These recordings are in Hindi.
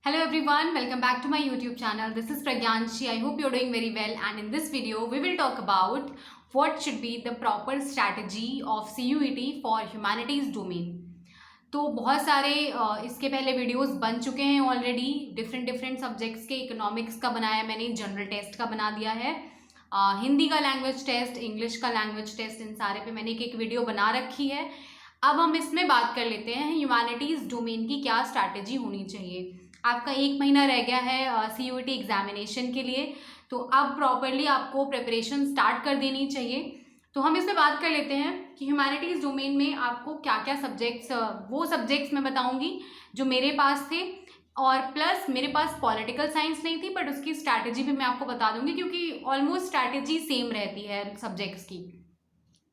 Hello everyone, welcome back to my YouTube channel. This is Pragyanshi. I hope you're doing very well, and in this video we will talk about what should be the proper strategy of CUET for humanities domain. तो बहुत सारे इसके पहले वीडियोस बन चुके हैं ऑलरेडी डिफरेंट सब्जेक्ट्स के। इकोनॉमिक्स का बनाया मैंने, जनरल टेस्ट का बना दिया है, हिंदी का लैंग्वेज टेस्ट, इंग्लिश का लैंग्वेज टेस्ट, इन सारे पे मैंने एक वीडियो बना रखी है। अब हम इसमें बात कर लेते हैं ह्यूमैनिटीज़ डोमेन की क्या स्ट्रैटेजी होनी चाहिए। आपका 1 महीना रह गया है CUET एग्जामिनेशन के लिए, तो अब प्रॉपरली आपको प्रिपरेशन स्टार्ट कर देनी चाहिए। तो हम इसमें बात कर लेते हैं कि ह्यूमैनिटीज़ डोमेन में आपको क्या क्या सब्जेक्ट्स, वो सब्जेक्ट्स मैं बताऊंगी जो मेरे पास थे, और प्लस मेरे पास पॉलिटिकल साइंस नहीं थी बट उसकी स्ट्रैटेजी भी मैं आपको बता दूंगी, क्योंकि ऑलमोस्ट स्ट्रैटेजी सेम रहती है सब्जेक्ट्स की।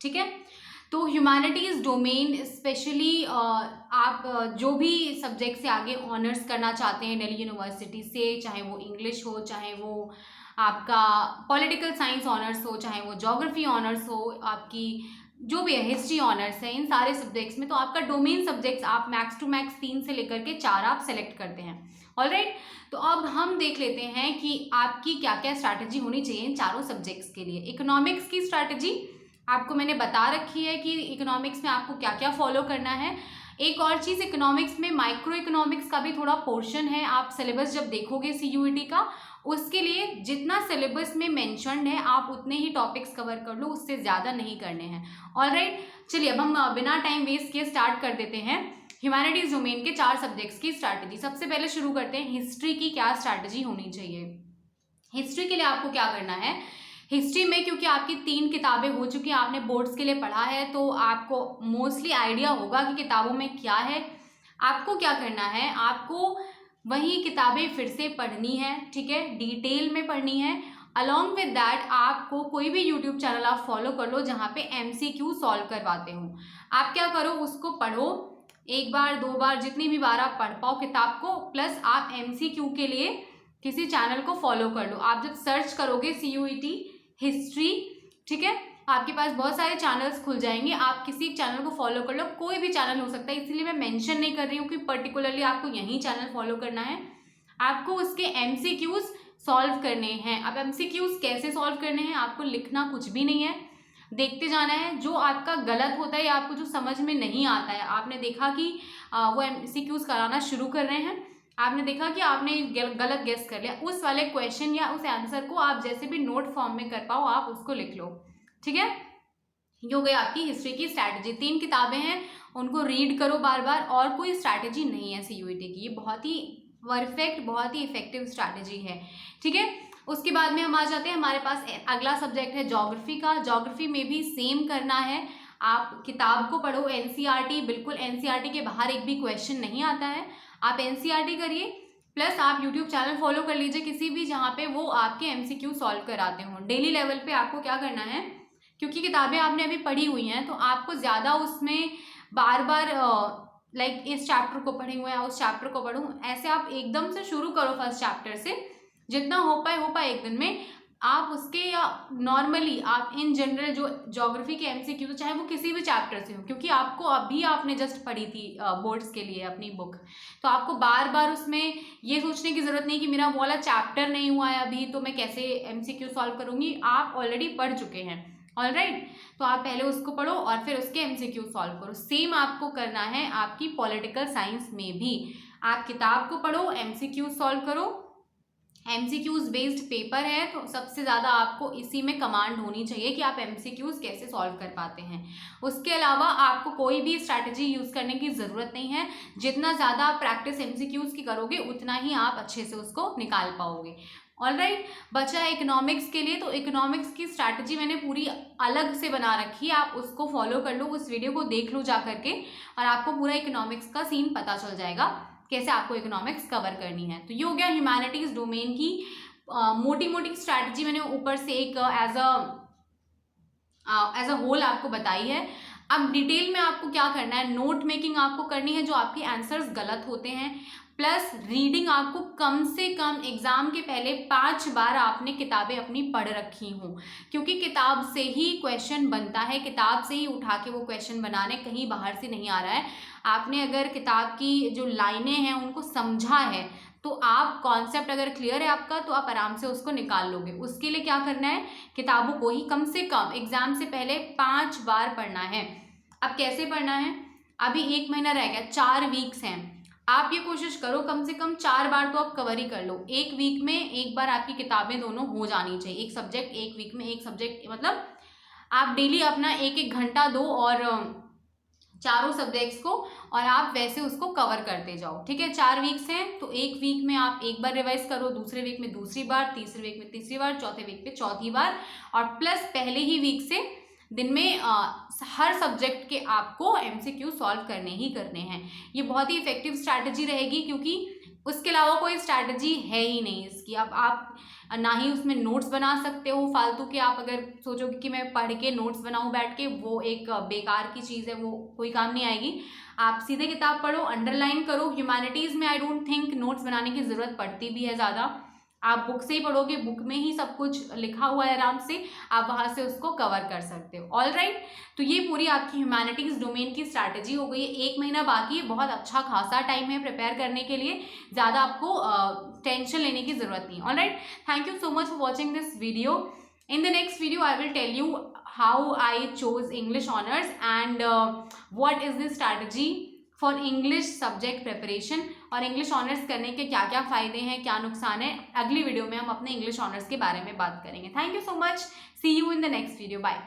ठीक है, तो ह्यूमैनिटीज़ डोमेन स्पेशली आप जो भी सब्जेक्ट से आगे ऑनर्स करना चाहते हैं दिल्ली यूनिवर्सिटी से, चाहे वो इंग्लिश हो, चाहे वो आपका पॉलिटिकल साइंस ऑनर्स हो, चाहे वो ज्योग्राफी ऑनर्स हो, आपकी जो भी है हिस्ट्री ऑनर्स है, इन सारे सब्जेक्ट्स में तो आपका डोमेन सब्जेक्ट्स आप मैक्स टू मैक्स 3 से लेकर के 4 आप सेलेक्ट करते हैं। ऑलराइट, तो अब हम देख लेते हैं कि आपकी क्या क्या स्ट्रैटेजी होनी चाहिए इन चारों सब्जेक्ट्स के लिए। इकोनॉमिक्स की स्ट्रैटेजी आपको मैंने बता रखी है कि इकोनॉमिक्स में आपको क्या क्या फॉलो करना है। एक और चीज़, इकोनॉमिक्स में माइक्रो इकोनॉमिक्स का भी थोड़ा पोर्शन है। आप सिलेबस जब देखोगे CUET का, उसके लिए जितना सिलेबस में मेंशन्ड है आप उतने ही टॉपिक्स कवर कर लो, उससे ज़्यादा नहीं करने हैं। ऑलराइट, चलिए अब हम बिना टाइम वेस्ट किए स्टार्ट कर देते हैं ह्यूमैनिटीज़ डोमेन के 4 सब्जेक्ट्स की स्ट्रैटेजी। सबसे पहले शुरू करते हैं हिस्ट्री की क्या स्ट्रैटेजी होनी चाहिए। हिस्ट्री के लिए आपको क्या करना है, हिस्ट्री में क्योंकि आपकी 3 किताबें हो चुकी हैं, आपने बोर्ड्स के लिए पढ़ा है, तो आपको मोस्टली आइडिया होगा कि किताबों में क्या है। आपको क्या करना है, आपको वही किताबें फिर से पढ़नी है, ठीक है, डिटेल में पढ़नी है। अलॉन्ग विद दैट आपको कोई भी यूट्यूब चैनल आप फॉलो कर लो जहाँ पे MCQ सॉल्व करवाते हो। आप क्या करो, उसको पढ़ो 1 बार 2 बार, जितनी भी बार आप पढ़ पाओ किताब को, प्लस आप MCQ के लिए किसी चैनल को फॉलो कर लो। आप जब सर्च करोगे CUET हिस्ट्री, ठीक है, आपके पास बहुत सारे चैनल्स खुल जाएंगे, आप किसी चैनल को फॉलो कर लो, कोई भी चैनल हो सकता है, इसलिए मैं मेंशन नहीं कर रही हूँ कि पर्टिकुलरली आपको यही चैनल फॉलो करना है। आपको उसके MCQs सॉल्व करने हैं। अब MCQs कैसे सॉल्व करने हैं, आपको लिखना कुछ भी नहीं है, देखते जाना है। जो आपका गलत होता है या आपको जो समझ में नहीं आता है, आपने देखा कि वो MCQs कराना शुरू कर रहे हैं, आपने देखा कि आपने गलत गेस कर लिया, उस वाले क्वेश्चन या उस आंसर को आप जैसे भी नोट फॉर्म में कर पाओ आप उसको लिख लो। ठीक है, ये हो गई आपकी हिस्ट्री की स्ट्रैटेजी। 3 किताबें हैं, उनको रीड करो बार बार, और कोई स्ट्रैटेजी नहीं है CUET की, ये बहुत ही परफेक्ट, बहुत ही इफेक्टिव स्ट्रैटेजी है। ठीक है, उसके बाद में हम आ जाते हैं, हमारे पास अगला सब्जेक्ट है ज्योग्राफी का। ज्योग्राफी में भी सेम करना है, आप किताब को पढ़ो, NCERT, बिल्कुल NCERT के बाहर एक भी क्वेश्चन नहीं आता है, आप NCERT करिए, प्लस आप यूट्यूब चैनल फॉलो कर लीजिए किसी भी जहाँ पे वो आपके MCQ सॉल्व कराते हों। डेली लेवल पे आपको क्या करना है, क्योंकि किताबें आपने अभी पढ़ी हुई हैं, तो आपको ज़्यादा उसमें बार बार लाइक इस चैप्टर को पढ़ेंगे या उस चैप्टर को पढ़ूँ, ऐसे आप एकदम से शुरू करो फर्स्ट चैप्टर से, जितना हो पाए 1 दिन में आप उसके, या नॉर्मली आप इन जनरल जो ज्योग्राफी के MCQ, चाहे वो किसी भी चैप्टर से हो, क्योंकि आपको अभी आपने जस्ट पढ़ी थी बोर्ड्स के लिए अपनी बुक, तो आपको बार बार उसमें ये सोचने की ज़रूरत नहीं कि मेरा वो वाला चैप्टर नहीं हुआ है अभी तो मैं कैसे MCQ सॉल्व करूँगी, आप ऑलरेडी पढ़ चुके हैं। ऑलराइट, तो आप पहले उसको पढ़ो और फिर उसके MCQ सॉल्व करो। सेम आपको करना है आपकी पॉलिटिकल साइंस में भी, आप किताब को पढ़ो, MCQ सॉल्व करो। MCQs बेस्ड पेपर है, तो सबसे ज़्यादा आपको इसी में कमांड होनी चाहिए कि आप MCQs कैसे सॉल्व कर पाते हैं। उसके अलावा आपको कोई भी स्ट्रैटेजी यूज़ करने की ज़रूरत नहीं है, जितना ज़्यादा आप प्रैक्टिस MCQs की करोगे उतना ही आप अच्छे से उसको निकाल पाओगे। ऑलराइट, बचा है इकोनॉमिक्स के लिए, तो इकोनॉमिक्स की स्ट्रैटेजी मैंने पूरी अलग से बना रखी है, आप उसको फॉलो कर लो, उस वीडियो को देख लो जा करके, और आपको पूरा इकोनॉमिक्स का सीन पता चल जाएगा कैसे आपको इकोनॉमिक्स कवर करनी है। तो ये हो गया ह्यूमैनिटीज़ डोमेन की मोटी मोटी स्ट्रैटेजी, मैंने ऊपर से एक एज अ होल आपको बताई है। अब डिटेल में आपको क्या करना है, नोट मेकिंग आपको करनी है जो आपके आंसर्स गलत होते हैं, प्लस रीडिंग आपको कम से कम एग्जाम के पहले 5 बार आपने किताबें अपनी पढ़ रखी हों, क्योंकि किताब से ही क्वेश्चन बनता है, किताब से ही उठा के वो क्वेश्चन बनाने, कहीं बाहर से नहीं आ रहा है। आपने अगर किताब की जो लाइनें हैं उनको समझा है तो आप कॉन्सेप्ट अगर क्लियर है आपका तो आप आराम से उसको निकाल लोगे। उसके लिए क्या करना है, किताबों को ही कम से कम एग्जाम से पहले 5 बार पढ़ना है। अब कैसे पढ़ना है, अभी 1 महीना रह गया, 4 वीक्स हैं, आप ये कोशिश करो कम से कम 4 बार तो आप कवर ही कर लो। एक वीक में एक बार आपकी किताबें दोनों हो जानी चाहिए, एक सब्जेक्ट एक वीक में एक सब्जेक्ट, मतलब आप डेली अपना 1-1 घंटा दो और चारों सब्जेक्ट्स को, और आप वैसे उसको कवर करते जाओ, ठीक है। 4 वीक्स हैं तो एक वीक में आप एक बार रिवाइज करो, दूसरे वीक में दूसरी बार, तीसरे वीक में तीसरी बार, चौथे वीक में चौथी बार, और प्लस पहले ही वीक से दिन में हर सब्जेक्ट के आपको MCQ सॉल्व करने ही करने हैं। ये बहुत ही इफेक्टिव स्ट्रैटेजी रहेगी, क्योंकि उसके अलावा कोई स्ट्रैटेजी है ही नहीं इसकी। अब आप ना ही उसमें नोट्स बना सकते हो फालतू के, आप अगर सोचोगे कि मैं पढ़ के नोट्स बनाऊं बैठ के, वो एक बेकार की चीज़ है, वो कोई काम नहीं आएगी। आप सीधे किताब पढ़ो, अंडरलाइन करो। ह्यूमैनिटीज़ में आई डोंट थिंक नोट्स बनाने की ज़रूरत पड़ती भी है ज़्यादा, आप बुक से ही पढ़ोगे, बुक में ही सब कुछ लिखा हुआ है, आराम से आप वहाँ से उसको कवर कर सकते हो। ऑल राइट, तो ये पूरी आपकी ह्यूमैनिटीज़ डोमेन की स्ट्रैटेजी हो गई है। 1 महीना बाकी है, बहुत अच्छा खासा टाइम है प्रिपेयर करने के लिए, ज़्यादा आपको टेंशन लेने की ज़रूरत नहीं। All right, thank you so much for watching this video. In the next video, I will tell you how I chose English honors and what is the strategy for English subject preparation, और English honors करने के क्या क्या फ़ायदे हैं, क्या नुकसान है। अगली वीडियो में हम अपने English honors के बारे में बात करेंगे। Thank you so much, see you in the next video, bye.